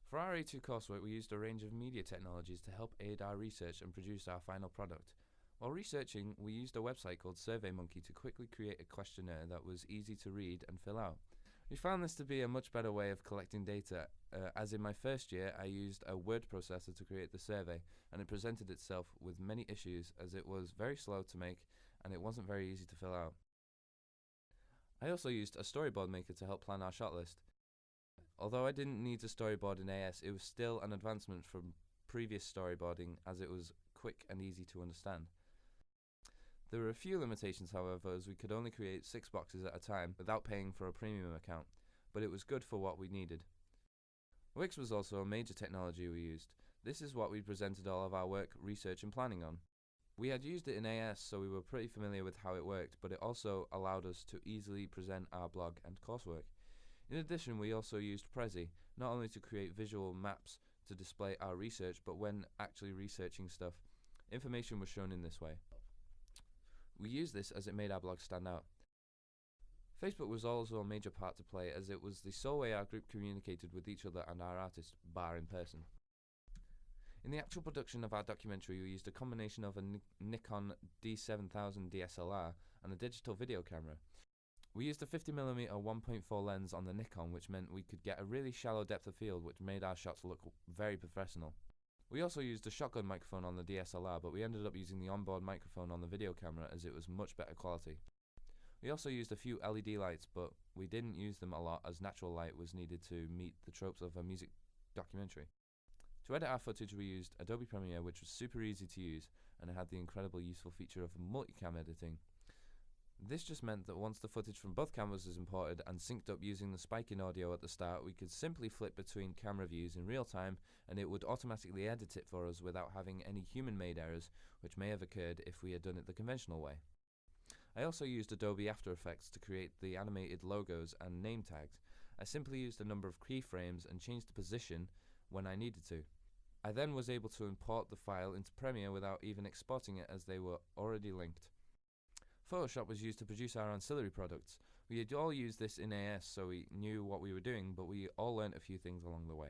For our A2 coursework, we used a range of media technologies to help aid our research and produce our final product. While researching, we used a website called SurveyMonkey to quickly create a questionnaire that was easy to read and fill out. We found this to be a much better way of collecting data, as in my first year I used a word processor to create the survey, and it presented itself with many issues as it was very slow to make and it wasn't very easy to fill out. I also used a storyboard maker to help plan our shortlist. Although I didn't need a storyboard in AS, it was still an advancement from previous storyboarding as it was quick and easy to understand. There were a few limitations, however, as we could only create 6 boxes at a time without paying for a premium account, but it was good for what we needed. Wix was also a major technology we used. This is what we presented all of our work, research and planning on. We had used it in AS, so we were pretty familiar with how it worked, but it also allowed us to easily present our blog and coursework. In addition, we also used Prezi, not only to create visual maps to display our research, but when actually researching stuff, information was shown in this way. We used this as it made our blog stand out. Facebook was also a major part to play, as it was the sole way our group communicated with each other and our artist, bar in person. In the actual production of our documentary, we used a combination of a Nikon D7000 DSLR and a digital video camera. We used a 50mm 1.4 lens on the Nikon, which meant we could get a really shallow depth of field, which made our shots look very professional. We also used a shotgun microphone on the DSLR, but we ended up using the onboard microphone on the video camera as it was much better quality. We also used a few LED lights, but we didn't use them a lot as natural light was needed to meet the tropes of a music documentary. To edit our footage, we used Adobe Premiere, which was super easy to use, and it had the incredible useful feature of multicam editing. This just meant that once the footage from both cameras was imported and synced up using the spiking audio at the start, we could simply flip between camera views in real time and it would automatically edit it for us without having any human-made errors, which may have occurred if we had done it the conventional way. I also used Adobe After Effects to create the animated logos and name tags. I simply used a number of keyframes and changed the position when I needed to. I then was able to import the file into Premiere without even exporting it, as they were already linked. Photoshop was used to produce our ancillary products. We had all used this in AS, so we knew what we were doing, but we all learnt a few things along the way.